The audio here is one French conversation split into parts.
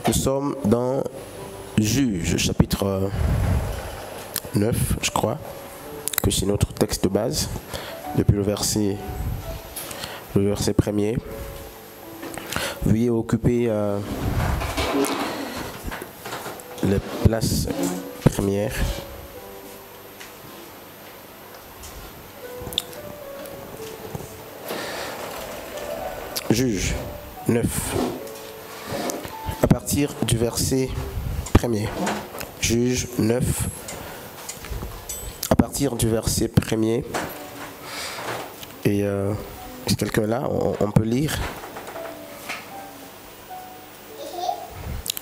nous sommes dans Juge, chapitre 9, je crois, que c'est notre texte de base, depuis le verset premier. Veuillez occuper les places premières. Juge 9, à partir du verset premier. Juge 9, à partir du verset premier. Et est-ce quelqu'un là, on peut lire?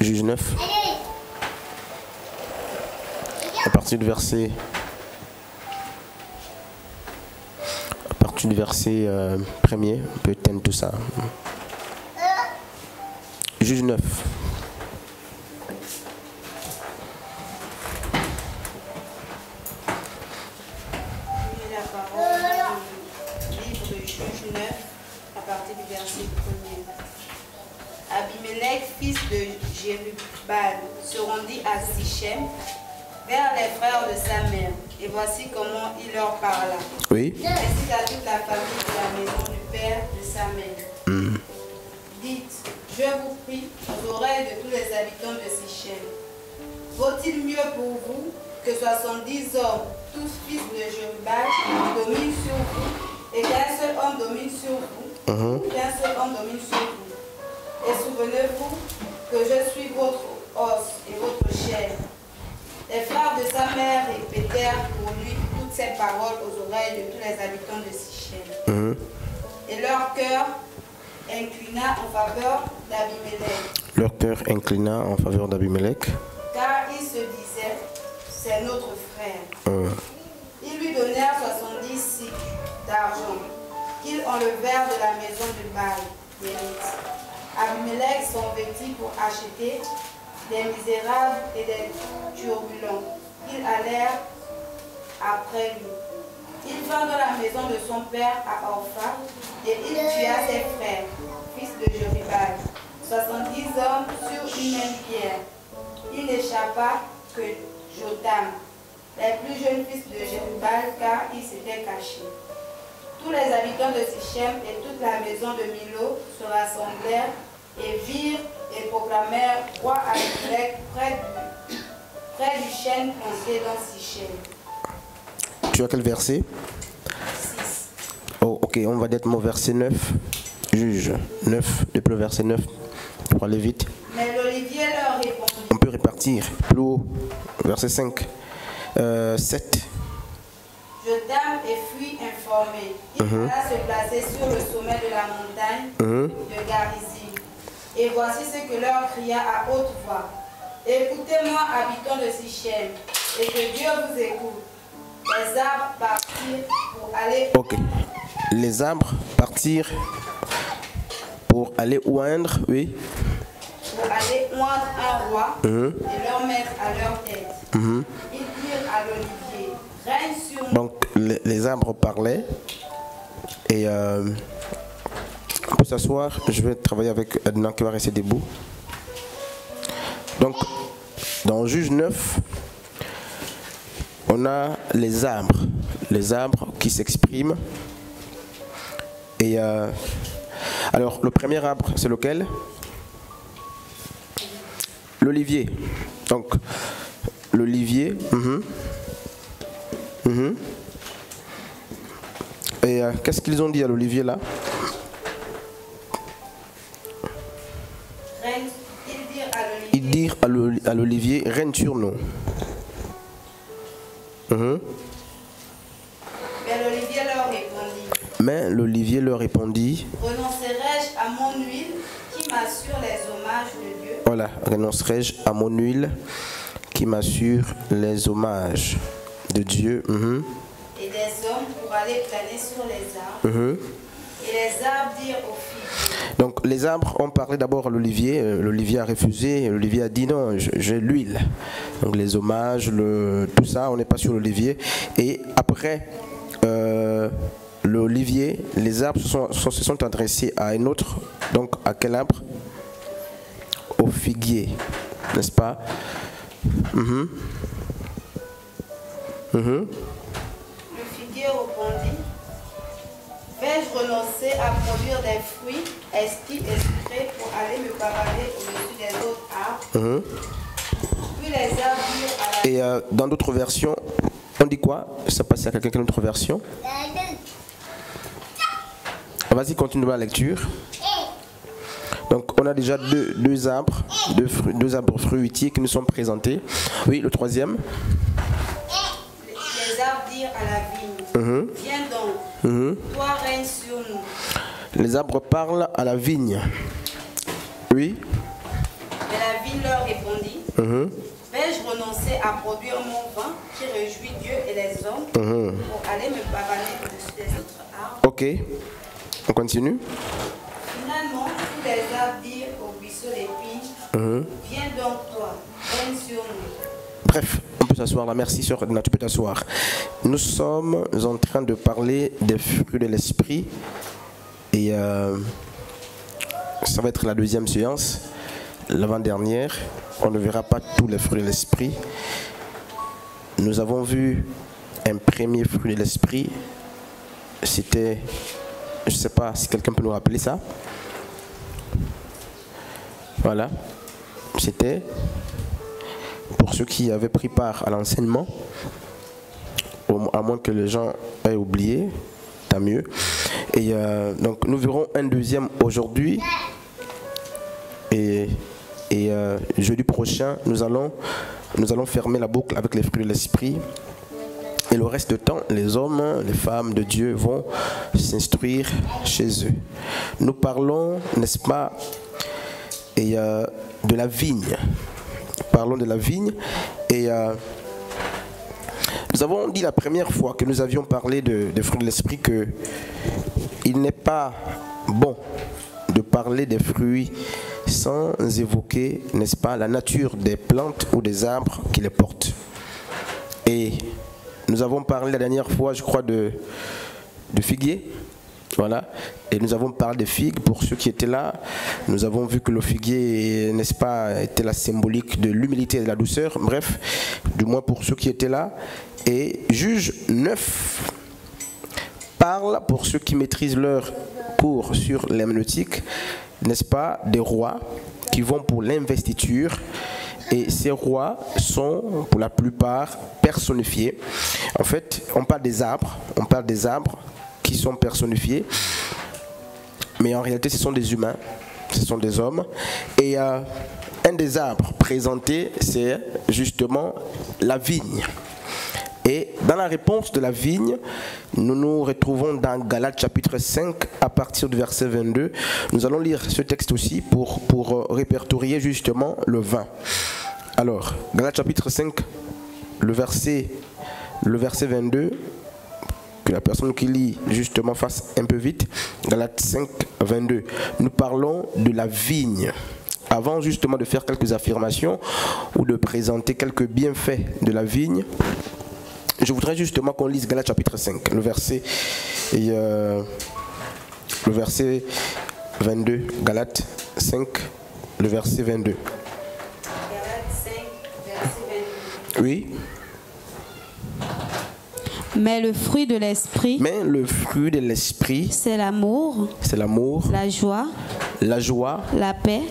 Juge 9, à partir du verset premier, on peut éteindre tout ça. Juge 9. La parole du livre de Juge 9, à partir du verset 1er. Abimelech, fils de Jérubal, se rendit à Sichem, vers les frères de sa mère, et voici comment il leur parla. Oui. Ainsi à toute la famille de la maison du père de sa mère. Dites, je vous prie, aux oreilles de tous les habitants de Sichem, vaut-il mieux pour vous que 70 hommes, tous fils de Jérubal, dominent sur vous, et qu'un seul homme domine sur vous, qu'un seul homme domine sur vous? Et souvenez-vous que je suis votre os et votre chair. Les frères de sa mère répétèrent pour lui toutes ces paroles aux oreilles de tous les habitants de Sichem. Et leur cœur inclina en faveur d'Abimelech. Leur cœur inclina en faveur d'Abimelech. Car ils se disaient, c'est notre frère. Ils lui donnèrent 70 cycles d'argent qu'ils enlevèrent de la maison de Baal, d'Élite. Abimelech s'en vêtit pour acheter des misérables et des turbulents. Ils allèrent après lui. Il vint dans la maison de son père à Orpha et il tua ses frères, fils de Jérubal, 70 hommes sur une même pierre. Il n'échappa que Jotam, les plus jeunes fils de Jérubal, car ils s'étaient cachés. Tous les habitants de Sichem et toute la maison de Milo se rassemblèrent et virent et proclamèrent roi Abimelech près du chêne planté dans Sichem. Tu as quel verset? 6. Oh, ok, on va directement au verset 9. Juge 9, depuis le verset 9, pour aller vite. Mais l'olivier leur répondit. On peut répartir plus haut, verset 5. 7. Jotam et fut informé. Il alla se placer sur le sommet de la montagne de Garizim. Et voici ce que leur cria à haute voix. Écoutez-moi, habitants de Sichem, et que Dieu vous écoute. Les arbres partirent pour aller... Ok. Les arbres partirent pour aller oindre, oui. Pour aller oindre un roi et leur mettre à leur tête. Ils dirent à l'olivier, règne sur nous. Donc les arbres parlaient. Et on peut s'asseoir. Je vais travailler avec Edna qui va rester debout. Donc dans Juge 9, on a les arbres qui s'expriment. Et alors le premier arbre, c'est lequel? L'olivier. Donc l'olivier. Et qu'est-ce qu'ils ont dit à l'olivier là? Ils dirent à l'olivier, règne sur nous. Mais l'olivier leur répondit. Renoncerai-je à mon huile qui m'assure les hommages de Dieu? Voilà, renoncerai-je à mon huile qui m'assure les hommages de Dieu. Et des hommes pour aller planer sur les arbres. Et les arbres dirent aux figues. Donc les arbres ont parlé d'abord à l'olivier. L'olivier a refusé. L'olivier a dit non, j'ai l'huile. Donc les hommages, tout ça, on n'est pas sur l'olivier. Et après l'olivier, les arbres se sont adressés à un autre. Donc à quel arbre? figuier, n'est-ce pas? Le figuier répondit, vais-je renoncer à produire des fruits exprès pour aller me pavaner au-dessus des autres arbres? Puis les arbres dirent à la... Et dans d'autres versions, on dit quoi? Ça passe à quelqu'un qui a une autre version. Vas-y, continue la lecture. Donc, on a déjà deux arbres fruitiers qui nous sont présentés. Oui, le troisième. Les arbres dirent à la vigne, viens donc, toi règne sur nous. Les arbres parlent à la vigne. Oui. Mais la vigne leur répondit, vais-je renoncer à produire mon vin qui réjouit Dieu et les hommes pour aller me pavaner au-dessus des autres arbres? Ok, on continue. Finalement, tous les arbres dirent au buisson d'épines, viens donc toi, règne sur nous. Bref, on peut s'asseoir là. Merci, sœur Edna, tu peux t'asseoir. Nous sommes en train de parler des fruits de l'esprit. Et ça va être la deuxième séance. L'avant-dernière, on ne verra pas tous les fruits de l'esprit. Nous avons vu un premier fruit de l'esprit. C'était, je ne sais pas si quelqu'un peut nous rappeler ça. Voilà. C'était, pour ceux qui avaient pris part à l'enseignement, à moins que les gens aient oublié, tant mieux. Et donc nous verrons un deuxième aujourd'hui. Et jeudi prochain, nous allons fermer la boucle avec les fruits de l'esprit. Et le reste du temps, les hommes, les femmes de Dieu vont s'instruire chez eux. Nous parlons, n'est-ce pas, de la vigne. Parlons de la vigne. Et nous avons dit la première fois que nous avions parlé des fruits de l'esprit que il n'est pas bon de parler des fruits sans évoquer, n'est-ce pas, la nature des plantes ou des arbres qui les portent. Et nous avons parlé la dernière fois, je crois, de figuier. Voilà. Et nous avons parlé des figues. Pour ceux qui étaient là, nous avons vu que le figuier, n'est-ce pas, était la symbolique de l'humilité et de la douceur. Bref, du moins pour ceux qui étaient là. Et Juge 9 parle, pour ceux qui maîtrisent leur cours sur l'herméneutique, n'est-ce pas, des rois qui vont pour l'investiture. Et ces rois sont pour la plupart personnifiés. En fait, on parle des arbres qui sont personnifiés. Mais en réalité, ce sont des humains, ce sont des hommes. Et un des arbres présentés, c'est justement la vigne. Et dans la réponse de la vigne, nous nous retrouvons dans Galates chapitre 5 à partir du verset 22. Nous allons lire ce texte aussi pour répertorier justement le vin. Alors, Galates chapitre 5, le verset 22, que la personne qui lit justement fasse un peu vite. Galates 5, 22. Nous parlons de la vigne. Avant justement de faire quelques affirmations ou de présenter quelques bienfaits de la vigne, je voudrais justement qu'on lise Galates chapitre 5, le verset 22. Galates 5, le verset 22. Galates 5, verset 22. Oui. Mais le fruit de l'esprit, c'est l'amour, la joie, la paix.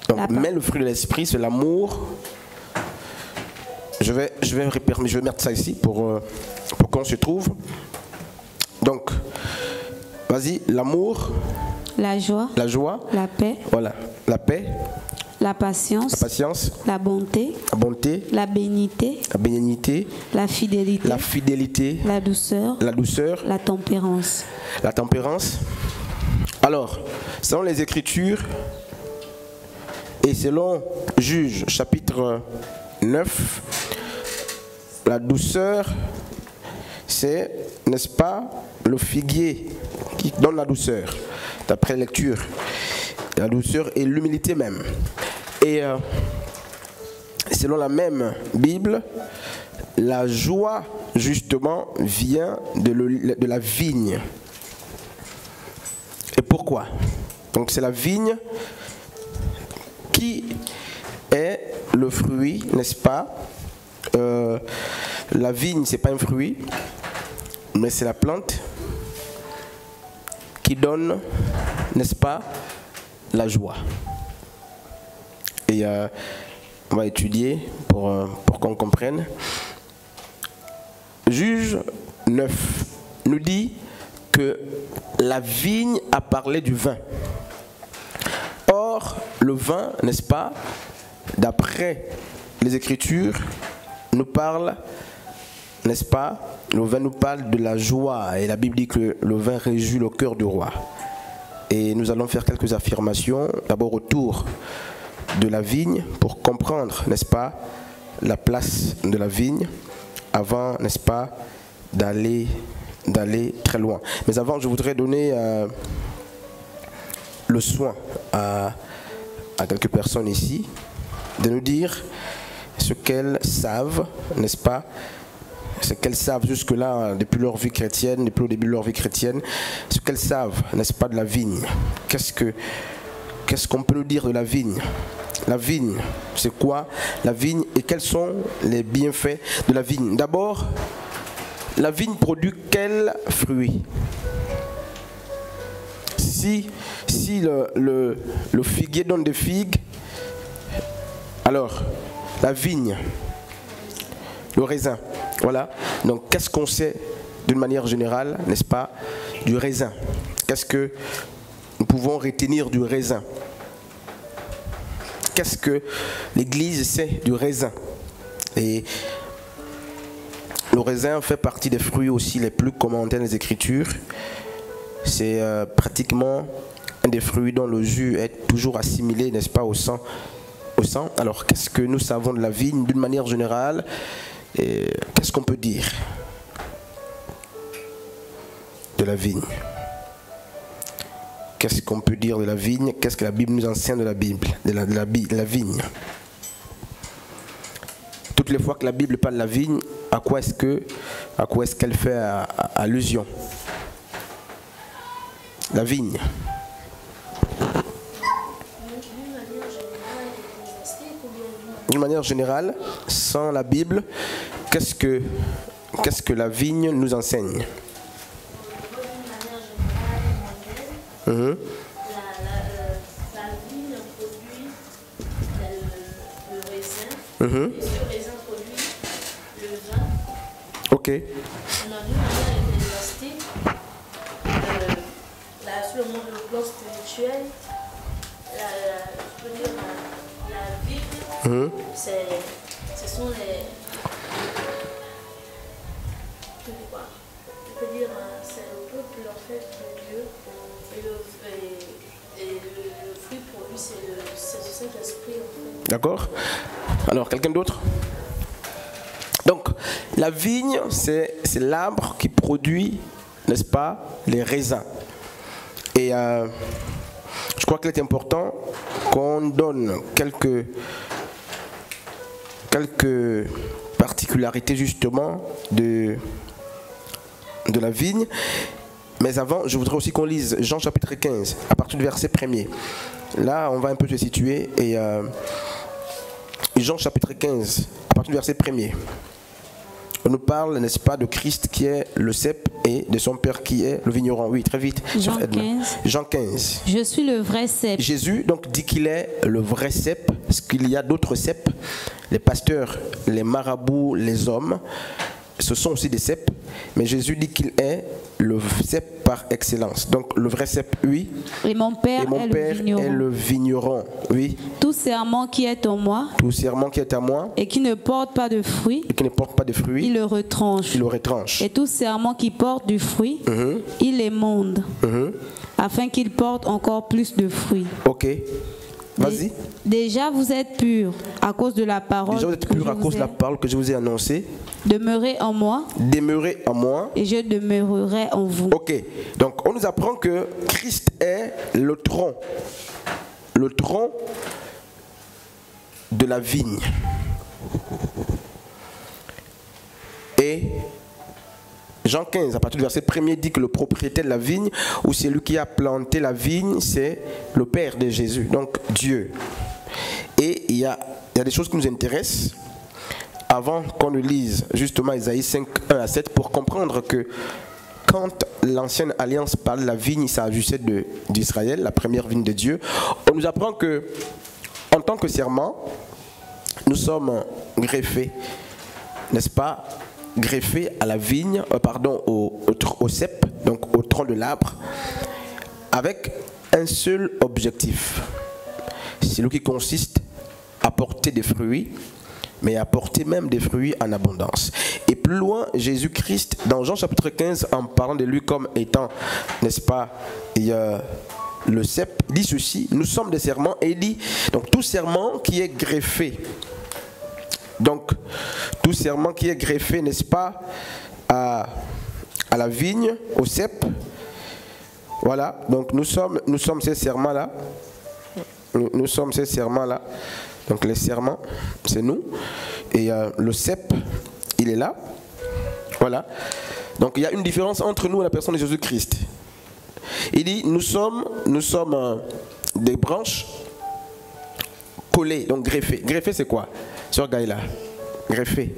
Donc, mais le fruit de l'esprit, c'est l'amour. Je vais mettre ça ici pour qu'on se trouve. Donc, vas-y, l'amour, la joie, la paix, voilà, la paix, la patience, la bonté, la bénignité, la fidélité, la douceur, la tempérance. Alors, selon les Écritures et selon Juge chapitre 9, la douceur, c'est, n'est-ce pas, le figuier qui donne la douceur, d'après lecture. La douceur et l'humilité même. Et selon la même Bible, la joie, justement, vient de la vigne. Et pourquoi? Donc c'est la vigne qui est le fruit, n'est-ce pas? La vigne, c'est pas un fruit, mais c'est la plante qui donne, n'est-ce pas, la joie. Et on va étudier pour qu'on comprenne. Juge 9 nous dit que la vigne a parlé du vin. Or, le vin, n'est-ce pas, d'après les Écritures, nous parle, n'est-ce pas, le vin nous parle de la joie. Et la Bible dit que le vin réjouit le cœur du roi. Et nous allons faire quelques affirmations, d'abord autour de la vigne, pour comprendre, n'est-ce pas, la place de la vigne, avant, n'est-ce pas, d'aller très loin. Mais avant, je voudrais donner le soin à quelques personnes ici de nous dire ce qu'elles savent, n'est-ce pas, ce qu'elles savent jusque-là depuis leur vie chrétienne, depuis le début de leur vie chrétienne, ce qu'elles savent, n'est-ce pas, de la vigne. Qu'est-ce qu'on peut nous dire de la vigne? La vigne, c'est quoi la vigne et quels sont les bienfaits de la vigne? D'abord, la vigne produit quels fruits? Si le figuier donne des figues, alors la vigne, le raisin, voilà. Donc qu'est-ce qu'on sait d'une manière générale, n'est-ce pas, du raisin? Qu'est-ce que nous pouvons retenir du raisin? Qu'est-ce que l'Église sait du raisin? Et le raisin fait partie des fruits aussi les plus commentés dans les Écritures. C'est pratiquement un des fruits dont le jus est toujours assimilé, n'est-ce pas, au sang. Alors, qu'est-ce que nous savons de la vigne d'une manière générale? Qu'est-ce qu'on peut dire de la vigne? Qu'est-ce qu'on peut dire de la vigne? Qu'est-ce que la Bible nous enseigne de la Bible, de la vigne? Toutes les fois que la Bible parle de la vigne, à quoi est-ce qu'elle fait allusion? La vigne. D'une manière générale, sans la Bible, qu'est-ce que la vigne nous enseigne? La vigne produit le raisin, et ce raisin produit le vin. Ok. D'une manière ecclésiastique, sur le plan spirituel, je peux dire la Bible, ce sont les... Je peux dire, c'est le peuple en fait de Dieu. Et le fruit produit, c'est le Saint-Esprit. En fait. D'accord. Alors, quelqu'un d'autre? Donc, la vigne, c'est l'arbre qui produit, n'est-ce pas, les raisins. Et je crois qu'il est important qu'on donne quelques particularités justement de la vigne. Mais avant, je voudrais aussi qu'on lise Jean chapitre 15, à partir du verset 1er. Là, on va un peu se situer. Et Jean chapitre 15, à partir du verset 1er. On nous parle, n'est-ce pas, de Christ qui est le cep et de son Père qui est le vigneron. Oui, très vite. Jean 15. Jean 15. Je suis le vrai cep. Jésus donc dit qu'il est le vrai cep, parce qu'il y a d'autres ceps. Les pasteurs, les marabouts, les hommes, ce sont aussi des ceps. Mais Jésus dit qu'il est le cep par excellence. Donc le vrai cep, oui. Et mon Père, est le vigneron. Oui. Tout serment qui est en moi. Tout serment qui est à moi. Et qui ne porte pas de fruit. Et qui ne porte pas de fruits. Il le retranche. Il le retranche. Et tout serment qui porte du fruit, il l'émonde. Afin qu'il porte encore plus de fruits. Ok. Vas-y. Déjà vous êtes purs à cause de la parole. Déjà vous êtes purs à cause de la parole que je vous ai annoncée. Demeurez en moi. Demeurez en moi. Et je demeurerai en vous. Ok. Donc on nous apprend que Christ est le tronc. Le tronc de la vigne. Et Jean 15, à partir du verset 1er, dit que le propriétaire de la vigne, ou celui qui a planté la vigne, c'est le Père de Jésus, donc Dieu. Et il y a des choses qui nous intéressent avant qu'on ne lise justement Isaïe 5, 1 à 7 pour comprendre que quand l'ancienne alliance parle de la vigne, il s'agissait d'Israël, la première vigne de Dieu. On nous apprend que en tant que serment, nous sommes greffés, n'est-ce pas, greffés à la vigne, au cep, donc au tronc de l'arbre, avec un seul objectif. C'est celui qui consiste à porter des fruits, mais à porter même des fruits en abondance. Et plus loin, Jésus-Christ, dans Jean chapitre 15, en parlant de lui comme étant, n'est-ce pas, le cep, dit ceci, nous sommes des serments, et il dit, donc tout serment qui est greffé, donc tout serment qui est greffé, n'est-ce pas, à la vigne, au cep, voilà, donc nous sommes ces serments-là, nous sommes ces serments-là, donc les serments, c'est nous, et le cep, il est là, voilà, donc il y a une différence entre nous et la personne de Jésus-Christ. Il dit, nous sommes des branches collées, donc greffées. Greffé, c'est quoi? Sœur Gaïla, greffé.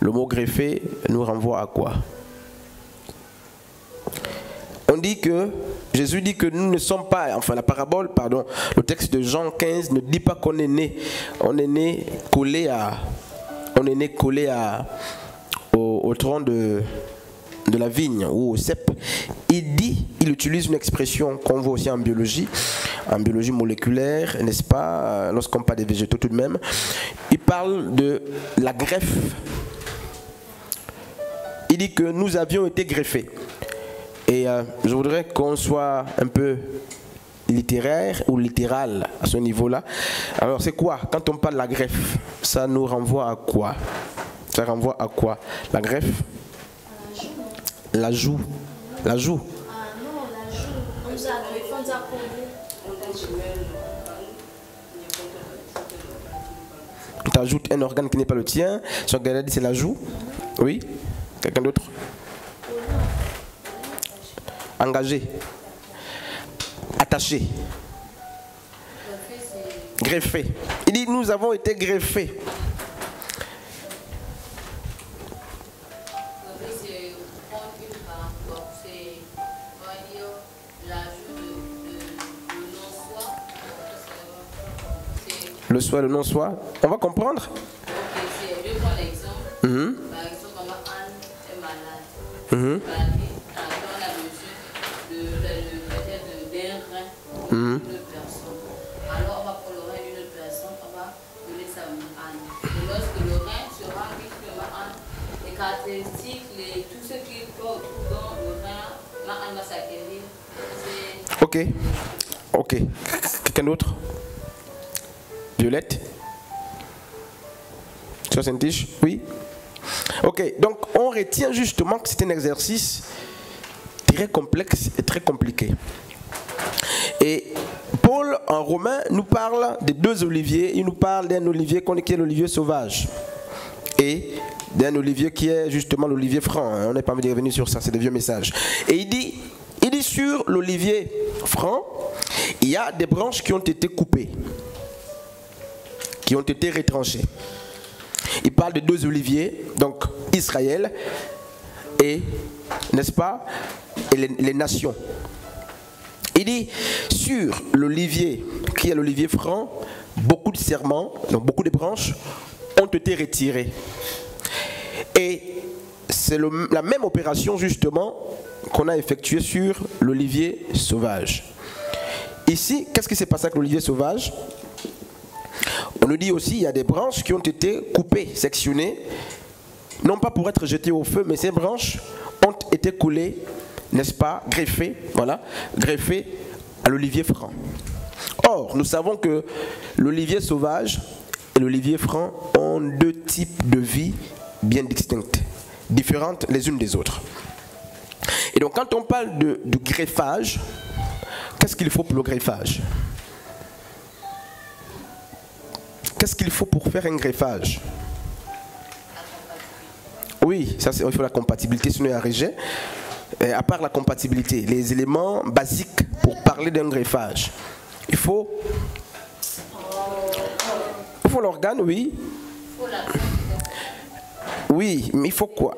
Le mot greffé nous renvoie à quoi? On dit que, Jésus dit que nous ne sommes pas, enfin la parabole, pardon, le texte de Jean 15 ne dit pas qu'on est né, collé au tronc de la vigne ou au cep. Il utilise une expression qu'on voit aussi en biologie moléculaire, n'est-ce pas, lorsqu'on parle des végétaux tout de même. Il parle de la greffe. Il dit que nous avions été greffés. Et je voudrais qu'on soit un peu littéraire ou littéral à ce niveau-là. Alors c'est quoi? Quand on parle de la greffe, ça nous renvoie à quoi? Ça renvoie à quoi? La greffe? La joue. La joue. Ah non, la joue. On nous a greffé, on nous a collé. On t'ajoute un organe qui n'est pas le tien. Sur Gaïla dit c'est la joue. Oui. Quelqu'un d'autre? Engagé. Attaché. Greffé. Il dit nous avons été greffés. Le soi, le non-soi. On va comprendre. Je prends l'exemple. Par exemple, quand Anne est malade, on a besoin d'un rein d'une autre personne. Alors, on va prendre le rein d'une autre personne, on va donner ça à Anne. Et lorsque le rein sera mis sur Anne, les caractéristiques, tout ce qui peut retrouver dans le rein, Anne va s'acquérir. Ok. Quelqu'un d'autre? Violette? Sur Saint-Tiche? Oui? Ok, donc on retient justement que c'est un exercice très complexe et très compliqué. Et Paul, en Romain, nous parle de deux oliviers. Il nous parle d'un olivier qui est l'olivier sauvage. Et d'un olivier qui est justement l'olivier franc. On n'est pas envie de revenir sur ça, c'est des vieux messages. Et il dit sur l'olivier franc, il y a des branches qui ont été coupées, qui ont été retranchés. Il parle de deux oliviers, donc Israël et, n'est-ce pas, et les nations. Il dit, sur l'olivier, qui est l'olivier franc, beaucoup de serments, donc beaucoup de branches, ont été retirées. Et c'est la même opération, justement, qu'on a effectuée sur l'olivier sauvage. Ici, qu'est-ce qui s'est passé avec l'olivier sauvage? On nous dit aussi qu'il y a des branches qui ont été coupées, sectionnées, non pas pour être jetées au feu, mais ces branches ont été collées, n'est-ce pas, greffées, voilà, greffées à l'olivier franc. Or, nous savons que l'olivier sauvage et l'olivier franc ont deux types de vie bien distinctes, différentes les unes des autres. Et donc, quand on parle de greffage, qu'est-ce qu'il faut pour le greffage? Qu'est-ce qu'il faut pour faire un greffage? Oui, ça, il faut la compatibilité, sinon il y a rejet. Et à part la compatibilité, les éléments basiques pour parler d'un greffage, il faut Il faut l'organe, oui. Oui, mais il faut quoi?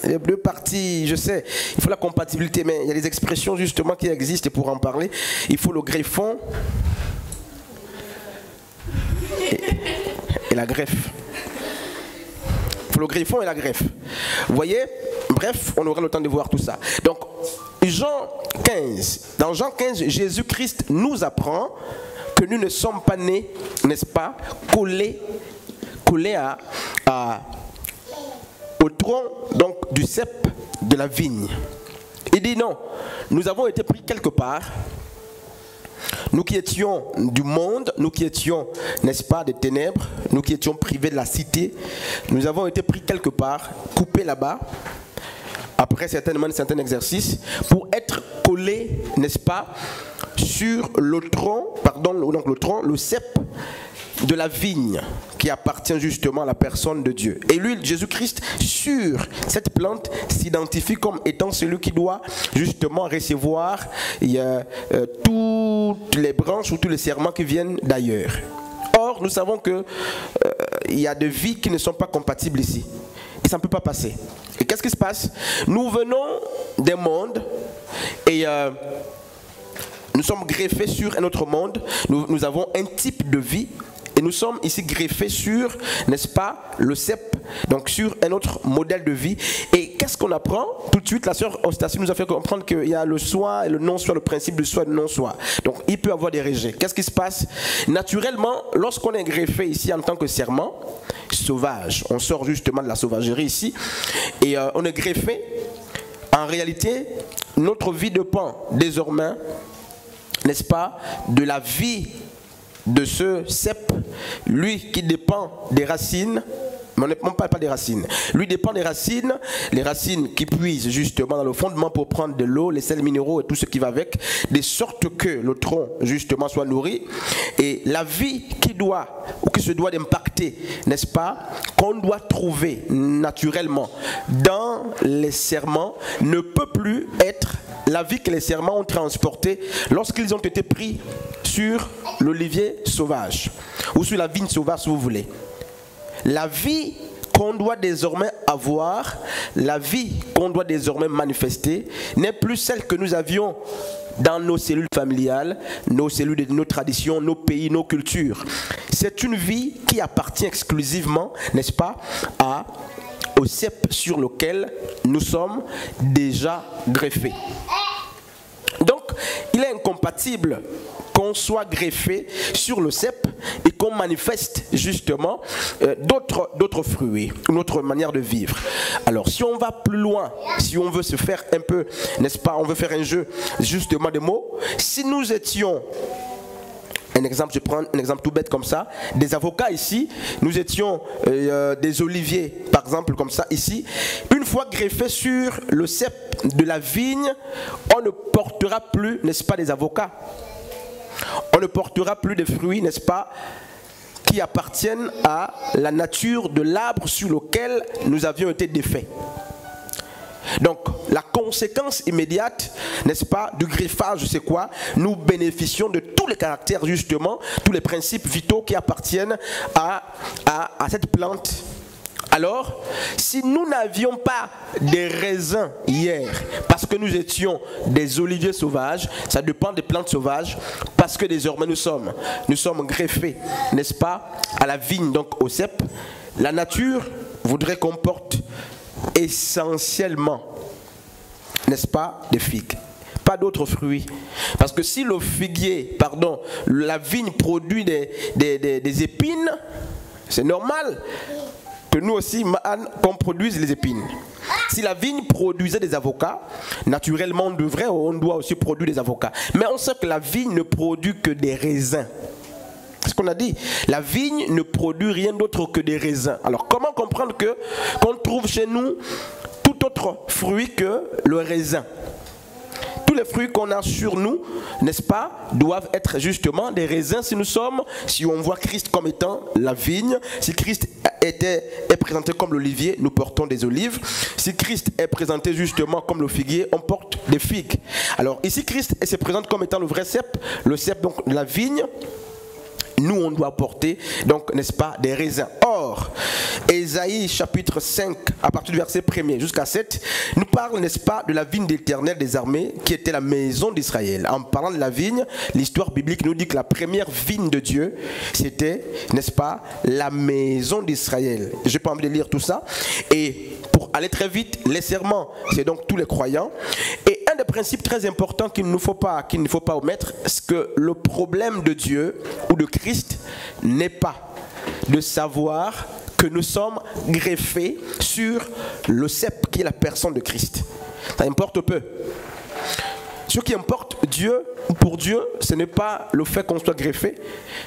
Les deux parties, je sais, il faut la compatibilité, mais il y a des expressions justement qui existent et pour en parler, il faut le greffon et la greffe. Il faut le greffon et la greffe. Vous voyez? Bref, on aura le temps de voir tout ça. Donc, Jean 15. Dans Jean 15, Jésus-Christ nous apprend que nous ne sommes pas nés, n'est-ce pas, collés au tronc donc, du cep de la vigne. Il dit non, nous avons été pris quelque part. Nous qui étions du monde, nous qui étions, n'est-ce pas, des ténèbres, nous qui étions privés de la cité, nous avons été pris quelque part, coupés là-bas, après certains exercices, pour être collés, n'est-ce pas, sur le tronc, donc le tronc, le cep de la vigne qui appartient justement à la personne de Dieu. Et lui, Jésus-Christ, sur cette plante, s'identifie comme étant celui qui doit justement recevoir toutes les branches ou tous les serments qui viennent d'ailleurs. Or, nous savons que il y a des vies qui ne sont pas compatibles ici. Et ça ne peut pas passer. Et qu'est-ce qui se passe? Nous venons des mondes et nous sommes greffés sur un autre monde. Nous avons un type de vie. Et nous sommes ici greffés sur, n'est-ce pas, le cep, donc sur un autre modèle de vie. Et qu'est-ce qu'on apprend? Tout de suite, la sœur Ostassi nous a fait comprendre qu'il y a le soi et le non-soi, le principe du soi et du non-soi. Donc, il peut y avoir des rejets. Qu'est-ce qui se passe? Naturellement, lorsqu'on est greffé ici en tant que serment sauvage, on sort justement de la sauvagerie ici, et on est greffé, en réalité, notre vie dépend désormais, n'est-ce pas, de la vie de ce cep, lui qui dépend des racines, mais on ne parle pas des racines, lui dépend des racines, les racines qui puisent justement dans le fondement pour prendre de l'eau, les sels minéraux et tout ce qui va avec, de sorte que le tronc justement soit nourri, et la vie qui doit, ou qui se doit d'impacter, n'est-ce pas, qu'on doit trouver naturellement dans les serments, ne peut plus être la vie que les serments ont transportée lorsqu'ils ont été pris sur l'olivier sauvage, ou sur la vigne sauvage si vous voulez. La vie qu'on doit désormais avoir, la vie qu'on doit désormais manifester, n'est plus celle que nous avions dans nos cellules familiales, nos cellules de nos traditions, nos pays, nos cultures. C'est une vie qui appartient exclusivement, n'est-ce pas, au cep sur lequel nous sommes déjà greffés. Donc, il est incompatible qu'on soit greffé sur le cep et qu'on manifeste justement d'autres fruits, une autre manière de vivre. Alors, si on va plus loin, si on veut se faire un peu, n'est-ce pas, on veut faire un jeu justement de mots, si nous étions... Un exemple, je prends un exemple tout bête comme ça, des avocats ici, nous étions des oliviers, par exemple comme ça ici, une fois greffés sur le cep de la vigne, on ne portera plus, n'est-ce pas, des avocats. On ne portera plus des fruits, n'est-ce pas, qui appartiennent à la nature de l'arbre sur lequel nous avions été défaits. Donc, la conséquence immédiate, n'est-ce pas, du greffage, c'est quoi? Nous bénéficions de tous les caractères, justement, tous les principes vitaux qui appartiennent à cette plante. Alors, si nous n'avions pas des raisins hier, parce que nous étions des oliviers sauvages, ça dépend des plantes sauvages, parce que désormais nous sommes greffés, n'est-ce pas, à la vigne, donc au cep, la nature voudrait qu'on porte essentiellement, n'est-ce pas, des figues, pas d'autres fruits. Parce que si le figuier, la vigne produit des épines, c'est normal que nous aussi, qu'on produise les épines. Si la vigne produisait des avocats, naturellement on doit aussi produire des avocats. Mais on sait que la vigne ne produit que des raisins. C'est ce qu'on a dit. La vigne ne produit rien d'autre que des raisins. Alors comment comprendre qu'on trouve chez nous tout autre fruit que le raisin? Tous les fruits qu'on a sur nous, n'est-ce pas, doivent être justement des raisins si on voit Christ comme étant la vigne. Si Christ est présenté comme l'olivier, nous portons des olives. Si Christ est présenté justement comme le figuier, on porte des figues. Alors ici Christ se présente comme étant le vrai cep, le cep donc de la vigne. nous on doit porter, donc n'est-ce pas, des raisins. Or, Ésaïe chapitre 5, à partir du verset 1er jusqu'à 7, nous parle, n'est-ce pas, de la vigne d'Éternel des armées, qui était la maison d'Israël. En parlant de la vigne, l'histoire biblique nous dit que la première vigne de Dieu, c'était, n'est-ce pas, la maison d'Israël. Je n'ai pas envie de lire tout ça. Et pour aller très vite, les serments, c'est donc tous les croyants. Et un des principes très importants qu'il ne faut pas omettre, c'est que le problème de Dieu ou de Christ n'est pas de savoir que nous sommes greffés sur le cep qui est la personne de Christ. Ça importe peu. Ce qui importe pour Dieu, ce n'est pas le fait qu'on soit greffé,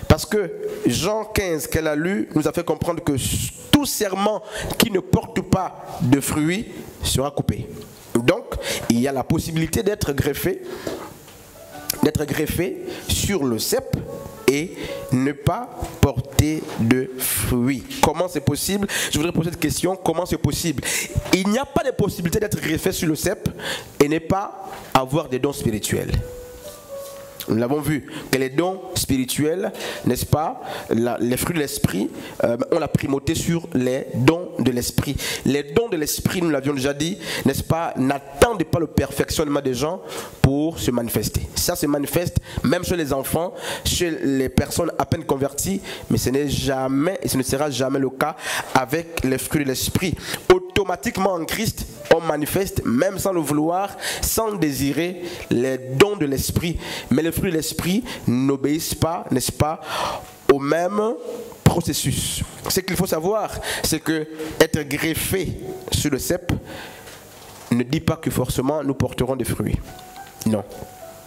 parce que Jean 15 qu'elle a lu nous a fait comprendre que tout serment qui ne porte pas de fruits sera coupé. Donc, il y a la possibilité d'être greffé sur le cep et ne pas porter de fruits. Comment c'est possible? Je voudrais poser cette question. Comment c'est possible? Il n'y a pas de possibilité d'être greffé sur le cep et ne pas avoir des dons spirituels. Nous l'avons vu, que les dons spirituels, n'est-ce pas, les fruits de l'esprit ont la primauté sur les dons de l'esprit. Les dons de l'esprit, nous l'avions déjà dit, n'est-ce pas, n'attendent pas le perfectionnement des gens pour se manifester. Ça se manifeste même chez les enfants, chez les personnes à peine converties, mais ce n'est jamais et ce ne sera jamais le cas avec les fruits de l'esprit. Automatiquement en Christ, on manifeste, même sans le vouloir, sans désirer, les dons de l'esprit. Mais les fruits de l'esprit n'obéissent pas, n'est-ce pas, au même processus. Ce qu'il faut savoir, c'est que être greffé sur le cep ne dit pas que forcément nous porterons des fruits. Non.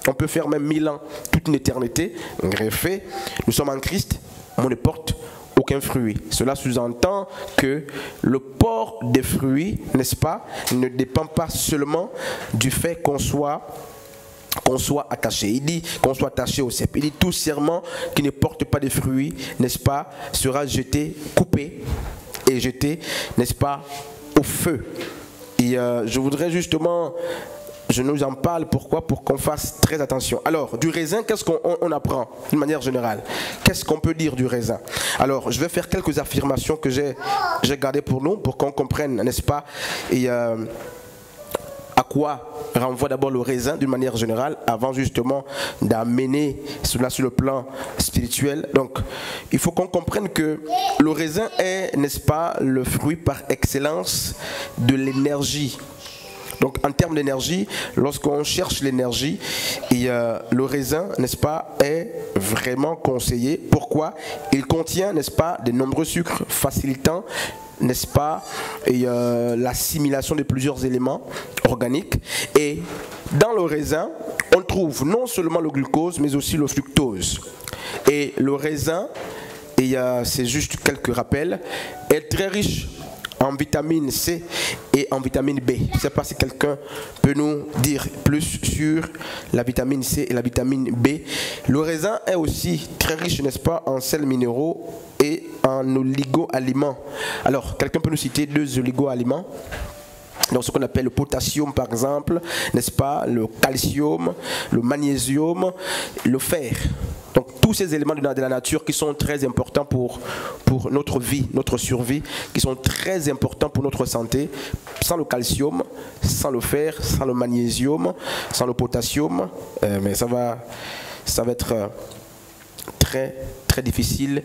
On peut faire même 1000 ans, toute une éternité, greffé. Nous sommes en Christ, on ne porte aucun fruit. Cela sous-entend que le port des fruits, n'est-ce pas, ne dépend pas seulement du fait qu'on soit attaché. Il dit qu'on soit attaché au cep. Il dit tout serment qui ne porte pas de fruits, n'est-ce pas, sera jeté, coupé et jeté, n'est-ce pas, au feu. Et je voudrais justement, je nous en parle, pourquoi? Pour qu'on fasse très attention. Alors, du raisin, qu'est-ce qu'on apprend d'une manière générale? Qu'est-ce qu'on peut dire du raisin? Alors, je vais faire quelques affirmations que j'ai gardées pour nous, pour qu'on comprenne, n'est-ce pas, et à quoi renvoie d'abord le raisin d'une manière générale, avant justement d'amener cela sur le plan spirituel. Donc, il faut qu'on comprenne que le raisin est, n'est-ce pas, le fruit par excellence de l'énergie. Donc en termes d'énergie, lorsqu'on cherche l'énergie, le raisin, n'est-ce pas, est vraiment conseillé. Pourquoi? Il contient, n'est-ce pas, de nombreux sucres facilitant, n'est-ce pas, l'assimilation de plusieurs éléments organiques. Et dans le raisin, on trouve non seulement le glucose, mais aussi le fructose. Et le raisin, c'est juste quelques rappels, est très riche en vitamine C et en vitamine B. Je ne sais pas si quelqu'un peut nous dire plus sur la vitamine C et la vitamine B. Le raisin est aussi très riche, n'est-ce pas, en sels minéraux et en oligo-aliments. Alors, quelqu'un peut nous citer 2 oligo-aliments? Donc ce qu'on appelle le potassium par exemple, n'est-ce pas, le calcium, le magnésium, le fer. Donc tous ces éléments de la nature qui sont très importants pour notre vie, notre survie, qui sont très importants pour notre santé. Sans le calcium, sans le fer, sans le magnésium, sans le potassium, mais ça va être très très difficile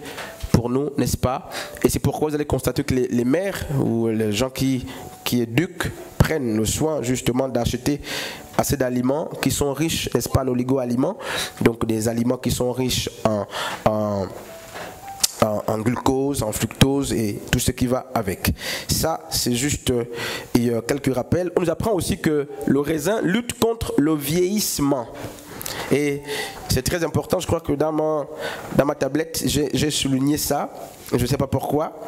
pour nous, n'est-ce pas? Et c'est pourquoi vous allez constater que les mères ou les gens qui éduquent prennent le soin justement d'acheter assez d'aliments qui sont riches, n'est-ce pas, en oligo-aliments, donc des aliments qui sont riches en glucose, en fructose et tout ce qui va avec. Ça, c'est juste quelques rappels. On nous apprend aussi que le raisin lutte contre le vieillissement. Et c'est très important, je crois que dans ma tablette, j'ai souligné ça, je ne sais pas pourquoi.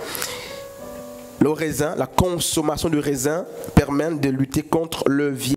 Le raisin, la consommation de raisin permet de lutter contre le vieillissement.